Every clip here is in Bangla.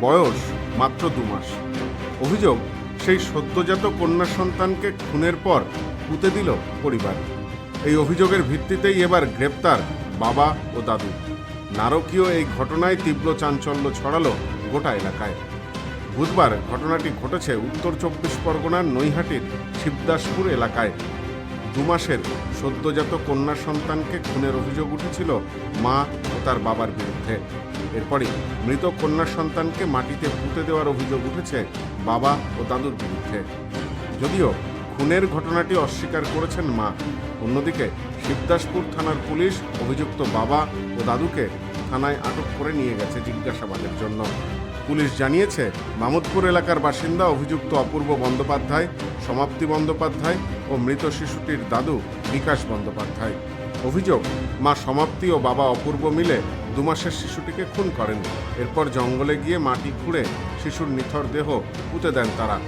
বয়স মাত্র 2 মাস। অভিযোগ, সেই সদ্যজাত কন্যা সন্তানকে খুনের পর পুঁতে দিল পরিবার। এই অভিযোগের ভিত্তিতেই এবার গ্রেপ্তার বাবা ও দাদু। নারকীয় এই ঘটনায় তীব্র চাঞ্চল্য ছড়ালো গোটা এলাকায়। বুধবার ঘটনাটি ঘটেছে উত্তর 24 পরগনার নৈহাটির শিবদাসপুর এলাকায়। 2 মাসের সদ্যজাত কন্যা সন্তানকে খুনের অভিযোগ উঠেছিল মা ও তার বাবার বিরুদ্ধে। এরপরই মৃত কন্যা সন্তানকে মাটিতে পুঁতে দেওয়ার অভিযোগ উঠেছে বাবা ও দাদুর বিরুদ্ধে। যদিও খুনের ঘটনাটি অস্বীকার করেছেন মা। অন্যদিকে শিবদাসপুর থানার পুলিশ অভিযুক্ত বাবা ও দাদুকে থানায় আটক করে নিয়ে গেছে জিজ্ঞাসাবাদের জন্য। পুলিশ জানিয়েছে, মামুদপুর এলাকার বাসিন্দা অভিযুক্ত অপূর্ব বন্দ্যোপাধ্যায়, সমাপ্তি বন্দ্যোপাধ্যায় ও মৃত শিশুটির দাদু বিকাশ বন্দ্যোপাধ্যায়। অভিযোগ, মা সমাপ্তি ও বাবা অপূর্ব মিলে 2 মাসের শিশুটিকে খুন করেন। এরপর জঙ্গলে গিয়ে মাটি খুঁড়ে শিশুর নিথর দেহ পুঁতে দেন তারা।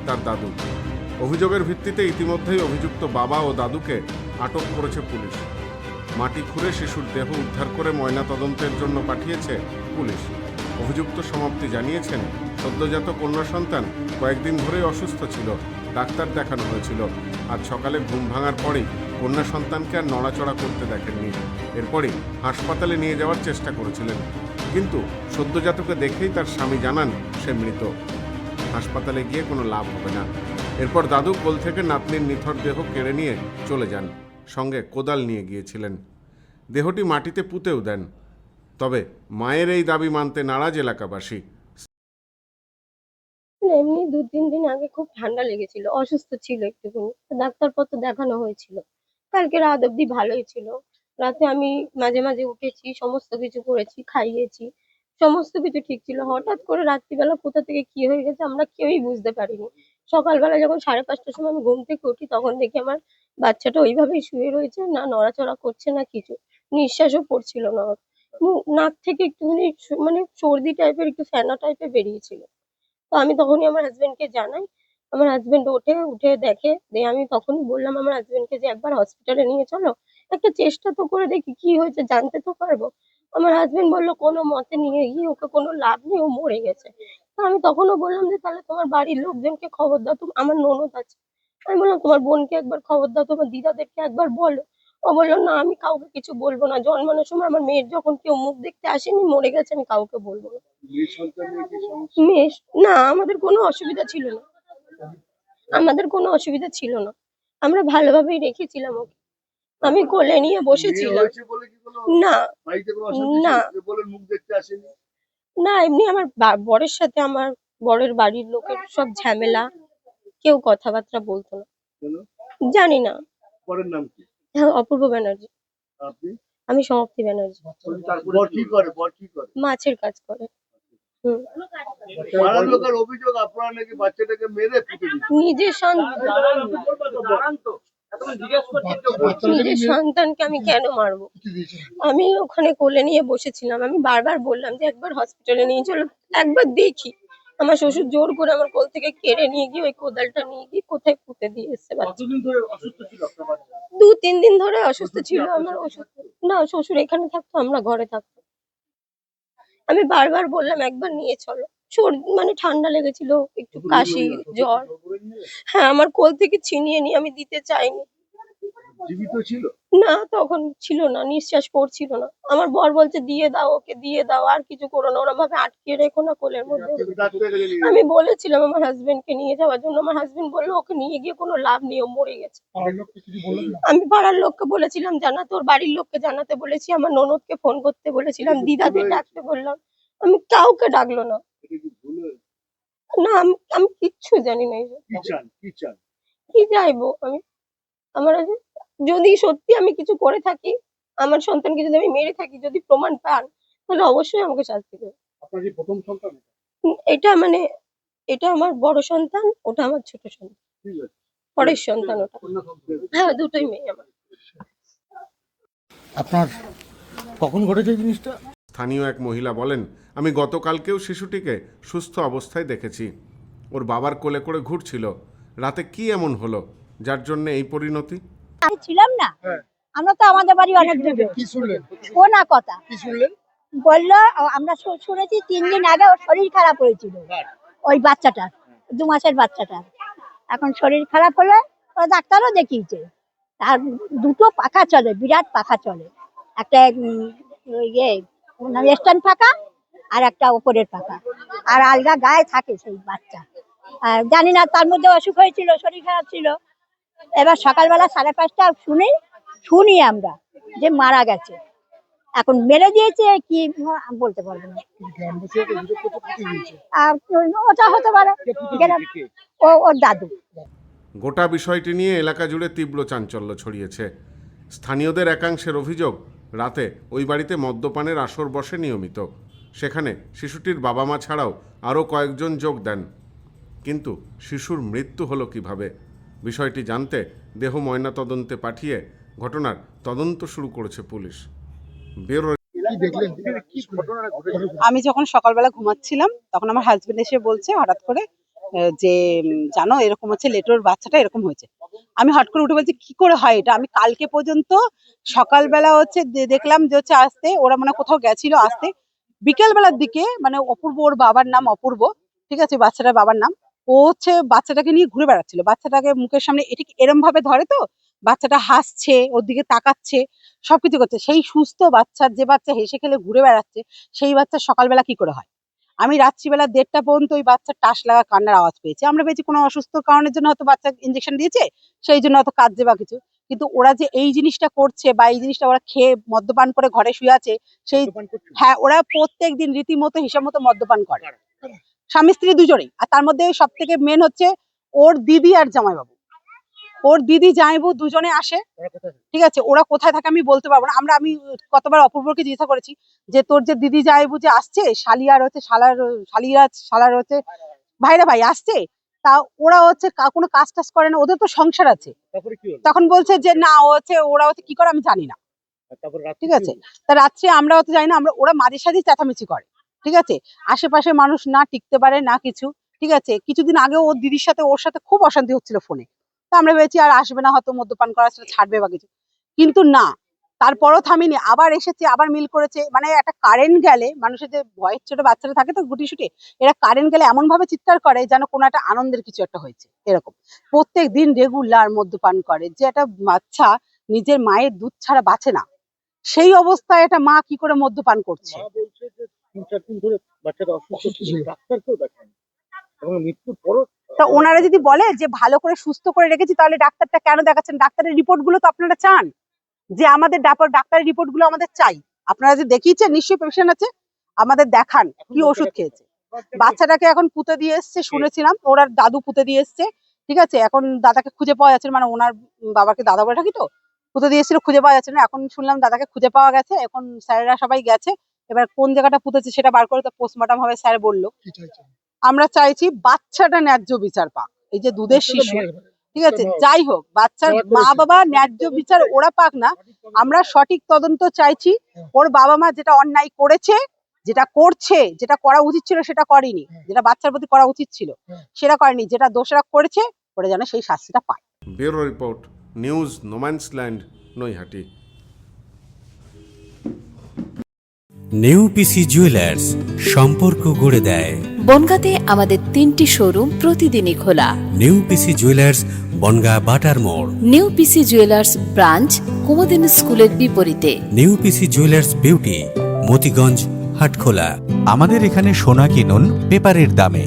তার দাদু। অভিযোগের ভিত্তিতে ইতিমধ্যেই অভিযুক্ত বাবা ও দাদুকে আটক করেছে পুলিশ। মাটি খুঁড়ে শিশুর দেহ উদ্ধার করে ময়নাতদন্তের জন্য পাঠিয়েছে পুলিশ। অভিযুক্ত সমাপ্তি জানিয়েছেন, সদ্যজাত কন্যা সন্তান কয়েকদিন ধরেই অসুস্থ ছিল। ডাক্তার দেখানো হয়েছিল। আজ সকালে ঘুম ভাঙার পরেই কন্যা সন্তানকে আর নড়াচড়া করতে দেখেননি। এরপরই হাসপাতালে নিয়ে যাওয়ার চেষ্টা করেছিলেন, কিন্তু সদ্যজাতকে দেখেই তার স্বামী জানান সে মৃত। হাসপাতালে গিয়ে কোনো লাভ হবে না। এরপর দাদু কোল থেকে নাতনির নিথর দেহ কেড়ে নিয়ে চলে যান। সঙ্গে কোদাল নিয়ে গিয়েছিলেন। দেহটি মাটিতে পুঁতেও দেন। তবে মায়ের এই দাবি মানতে নারাজ এলাকাবাসী। এমনি 2-3 দিন আগে খুব ঠান্ডা লেগেছিল, অসুস্থ ছিল একটুখানি, ডাক্তারপত্র দেখানো হয়েছিল। কালকে রাত অব্দি ভালোই ছিল। রাতে আমি মাঝে মাঝে উঠেছি, সমস্ত কিছু করেছি, খাইয়েছি, সমস্ত কিছু ঠিক ছিল। হঠাৎ করে রাত্রিবেলা কোথা থেকে কি হয়ে গেছে আমরা কেউই বুঝতে পারিনি। সকালবেলা যখন 5:30টার সময় আমি ঘুম থেকে উঠি, তখন দেখি আমার বাচ্চাটা ওইভাবেই শুয়ে রয়েছে, না নড়াচড়া করছে না কিছু, নিঃশ্বাসও পড়ছিল না ওর। নাক থেকে একটুখানি মানে সর্দি টাইপের, একটু ফেনা টাইপের বেরিয়েছিল। তো আমি তখনই আমার হাজবেন্ডকে জানাই। আমার হাজবেন্ড উঠে দেখে। দিয়ে আমি তখনই বললাম আমার হাজবেন্ডকে যে একবার হসপিটালে নিয়ে চলো, একটা চেষ্টা তো করে দেখি কি হয়েছে, জানতে তো পারবো। আমার হাজবেন্ড বললো কোনো মতে নিয়ে গিয়ে ওকে কোনো লাভ নেই, ও মরে গেছে। তো আমি তখনও বললাম যে তাহলে তোমার বাড়ির লোকজনকে খবর দাও, তুমি আমার ননদ আছে, আমি বললাম তোমার বোনকে একবার খবর দাও, তোমার দিদাদেরকে একবার বলো। ও বললো না আমি কাউকে কিছু বলবো না, জন্মানোর সময় আমার মেয়ের যখন কেউ মুখ দেখতে আসেনি, মরে গেছে, আমি কাউকে বলবো না। মেয়ে না, আমাদের কোনো অসুবিধা ছিল না, আমাদের কোনো অসুবিধা ছিল না, আমরা ভালোভাবেই রেখেছিলাম ওকে। আমি কোলে নিয়ে বসেছিলাম। না না না, এমনি আমার বরের সাথে আমার বরের বাড়ির লোকের সব ঝামেলা, কেউ কথাবার্তা বলতো না। জানি না। হ্যাঁ, অপূর্ব ব্যানার্জি। আমি সমাপ্তি ব্যানার্জি। মাছের কাজ করে। নিজের সন্তানকে আমি কেন মারবো? আমি ওখানে কোলে নিয়ে বসেছিলাম, আমি বারবার বললাম যে একবার হসপিটালে নিয়ে চলো, একবার দেখি। আমার শ্বশুর জোর করে আমার কোল থেকে কেড়ে নিয়ে গিয়ে ওই কোদালটা নিয়ে গিয়ে কোথায় পুঁতে দিয়ে এসছে। 2-3 দিন ধরে অসুস্থ ছিল। আমার অসুস্থ না, শ্বশুর এখানে থাকতো, আমরা ঘরে থাকতাম। আমি বারবার বললাম একবার নিয়ে চলো। মানে ঠান্ডা লেগেছিল, একটু কাশি, জ্বর। হ্যাঁ, আমার কোল থেকে ছিনিয়ে নিয়ে আমি দিতে চাইনি। না, তখন ছিল না, নিঃশ্বাস পড়ছিল না। আমার বর বলছে দিয়ে দাও ওকে, দিয়ে দাও, আর কিছু করো না, ওরম ভাবে আটকে রেখো না কোলের মধ্যে। আমি বলেছিলাম আমার হাজবেন্ডকে নিয়ে যাওয়ার জন্য, আমার হাজবেন্ড বললো ওকে নিয়ে গিয়ে কোনো লাভ নেই, ও মরে গেছে। আমি পাড়ার লোককে বলেছিলাম জানাতে, ওর বাড়ির লোককে জানাতে বলেছি, আমার ননদকে ফোন করতে বলেছিলাম, দিদাদের ডাকতে বললাম, আমি কাউকে ডাকলো না। না, আমি কিচ্ছু জানি না। কি চাইবো আমি? আমার যদি সত্যি আমি কিছু করে থাকি, আমার সন্তানকে যদি আমি মেরে থাকি, যদি প্রমাণ পান, তাহলে অবশ্যই আমাকে শাস্তি দেবে। এটা মানে এটা আমার বড় সন্তান, ওটা আমার ছোট সন্তান, পরের সন্তান ওটা। হ্যাঁ, দুটোই মেয়ে আমার। আপনার কখন ঘটেছে জিনিসটা? স্থানীয় এক মহিলা বলেন, আমি গতকালকেও শিশুটিকে সুস্থ অবস্থায় দেখেছি। ওর বাবার কোলে করে ঘুরছিল। রাতে কি এমন হলো যার জন্য এই পরিণতি? আমি ছিলাম না, আমরা তো আমাদের বাড়ি অনেক দূরে। কি শুনলেন? কোনা কথা কি শুনলেন? বললো, আমরা শুনেছি 3 দিন আগে ওর শরীর খারাপ হয়েছিল, ওই বাচ্চাটার, 2 মাসের বাচ্চাটার। এখন শরীর খারাপ হলে ও ডাক্তারও দেখিয়েছে। তার দুটো পাখা চলে, বিরাট পাখা চলে, একটা স্ট্যান্ড পাখা আর একটা ওপরের পাখা, আর আলগা গায়ে থাকে সেই বাচ্চা। আর জানি না তার মধ্যে অসুখ হয়েছিল, শরীর খারাপ ছিল। এবার সকালবেলা 5:30 শুনি আমরা যে মারা গেছে। এখন মেরে দিয়েছে কি বলতে পারবো না। গ্রামবাসীরা অভিযোগ করছে কি হয়েছে? আর ওটা হতে পারে ওর দাদু। গোটা বিষয়টি নিয়ে এলাকা জুড়ে তীব্র চাঞ্চল্য ছড়িয়েছে। স্থানীয়দের একাংশের অভিযোগ, রাতে ওই বাড়িতে মদ্যপানের আসর বসে নিয়মিত। সেখানে শিশুটির বাবা মা ছাড়াও আরও কয়েকজন যোগ দেন। কিন্তু শিশুর মৃত্যু হলো কিভাবে? বিষয়টি জানতে দেহ ময়নাতদন্তে পাঠিয়ে ঘটনার তদন্ত শুরু করেছে পুলিশ। ব্যুরো কি দেখলেন? কি ঘটনা ঘটেছে? আমি যখন সকালবেলা ঘুমাচ্ছিলাম তখন আমার হাজবেন্ড এসে বলছে হঠাৎ করে যে জানো এরকম হচ্ছে, লেটোর বাচ্চাটা এরকম হয়েছে। আমি হট করে উঠে বলছি কি করে হয় এটা? আমি কালকে পর্যন্ত সকালবেলা হচ্ছে দেখলাম যে হচ্ছে আসতে ওরা মানে কোথাও গেছিল, আসতে বিকেল বেলার দিকে মানে অপূর্ব, ওর বাবার নাম অপূর্ব, ঠিক আছে, বাচ্চাটার বাবার নাম, ও হচ্ছে বাচ্চাটাকে নিয়ে ঘুরে বেড়াচ্ছিল। বাচ্চাটাকে মুখের সামনে এটি এরম ভাবে ধরে, তো বাচ্চাটা হাসছে, ওর দিকে তাকাচ্ছে, সবকিছু করছে। সেই সুস্থ বাচ্চার, যে বাচ্চা হেসে খেলে ঘুরে বেড়াচ্ছে, সেই বাচ্চা সকালবেলা কি করে হয়? আমি রাত্রিবেলা 1:30 পর্যন্ত ওই বাচ্চার টাস লাগা কান্নার আওয়াজ পেয়েছি। আমরা পেয়েছি কোনো অসুস্থ কারণের জন্য হয়তো বাচ্চা ইঞ্জেকশন দিয়েছে, সেই জন্য হয়তো কাঁদছে বা কিছু। কিন্তু ওরা যে এই জিনিসটা করছে বা এই জিনিসটা ওরা খেয়ে মদ্যপান করে ঘরে শুয়ে আছে, সেই হ্যাঁ, ওরা প্রত্যেক দিন রীতিমতো হিসাব মতো মদ্যপান করে, স্বামী স্ত্রী দুজনেই। আর তার মধ্যে সব থেকে মেন হচ্ছে ওর দিদি আর জামাইবাবু। ওর দিদি জামাইবাবু দুজনে আসে, ঠিক আছে, ওরা কোথায় থাকে আমি বলতে পারবো না। আমি কতবার অপূর্বকে জিজ্ঞাসা করেছি যে তোর যে দিদি জামাইবাবু যে আসছে, শালিয়ার হচ্ছে শালার হচ্ছে ভাইরা ভাই আসছে, তা ওরা হচ্ছে কোনো কাজ টাজ করে না, ওদের তো সংসার আছে। তখন বলছে যে না, ওরা হচ্ছে কি করে আমি জানি না, ঠিক আছে। তা রাত্রে আমরা হয়তো জানি না, ওরা মাঝে সাঝে চেঁচামেচি করে, ঠিক আছে, আশেপাশে মানুষ না টিকতে পারে না কিছু, ঠিক আছে। কিছুদিন আগে ওর দিদির সাথে ওর সাথে খুব অশান্তি হচ্ছিল ফোনে, তা আমরা ভেবেছি আর আসবে না, হয়তো মদ্যপান করা সেটা ছাড়বে বা কিছু, কিন্তু না, তারপরও থামিনি, আবার এসেছে, আবার মিল করেছে। মানে একটা কারেন্ট গেলে, মানুষের যে ভয়ের ছোট বাচ্চারা থাকে তো গুটি সুটি, এরা কারেন্ট গেলে এমন ভাবে চিৎকার করে যেন কোনো একটা আনন্দের কিছু একটা হয়েছে এরকম। প্রত্যেক দিন রেগুলার মদ্যপান করে, যে একটা বাচ্চা নিজের মায়ের দুধ ছাড়া বাঁচে না, সেই অবস্থায় একটা মা কি করে মদ্যপান করছে? মা বলছে যে 3-4 দিন ধরে বাচ্চাটা অসুস্থ ছিল, ডাক্তারকেও দেখায়নি এবং মৃত্যুর পরও। তা ওনারা যদি বলে যে ভালো করে সুস্থ করে রেখেছি, তাহলে ডাক্তারটা কেন দেখাচ্ছেন? ডাক্তারের রিপোর্ট গুলো তো আপনারা চান, যে আমাদের ডাক্তারের রিপোর্ট গুলো আমাদের চাই। আপনারা যে দেখিয়েছেন, নিশ্চয়ই পেশেন্ট আছে, আমাদের দেখান কি ওষুধ খেয়েছে। বাচ্চাটাকে এখন পুঁতে দিয়ে এসছে শুনেছিলাম, ওনার দাদু পুঁতে দিয়ে এসছে, ঠিক আছে। এখন দাদাকে খুঁজে পাওয়া যাচ্ছে না, মানে ওনার বাবাকে দাদা বলে থাকি তো, পুঁতে দিয়ে এসেছিল, খুঁজে পাওয়া যাচ্ছে না। এখন শুনলাম দাদাকে খুঁজে পাওয়া গেছে, এখন স্যারেরা সবাই গেছে, এবার কোন জায়গাটা পুঁতেছে সেটা বার করে তো পোস্টমর্টম হবে, স্যার বললো। আমরা চাইছি বাচ্চাটা ন্যায্য বিচার পাক, এই যে দুধের শিশু, ঠিক আছে, যাই হোক, বাচ্চার মা বাবা ন্যায্য বিচার ওরা পাক না, আমরা সঠিক তদন্ত চাইছি। ওর বাবা মা যেটা অন্যায় করেছে, যেটা করছে, যেটা করা উচিত ছিল সেটা করেনি, যেটা বাচ্চার প্রতি করা উচিত ছিল সেটা করেনি, যেটা দোষরা করেছে ওরা যেন সেই শাস্তিটা পায়। Bureau report, news no man's land, Naihati. নেউপিসি জুয়েলার্স, সম্পর্ক গড়ে দেয়। বনগাঁতে আমাদের 3টি শোরুম প্রতিদিনই খোলা। নেউপিসি জুয়েলার্স, বনগাঁ বাটার মোড়। নেউপিসি জুয়েলার্স ব্রাঞ্চ, কুমুদিনী স্কুলের বিপরীতে। নেউপিসি জুয়েলার্স বিউটি, মতিগঞ্জ, হাটখোলা। আমাদের এখানে সোনা কিনুন পেপারের দামে।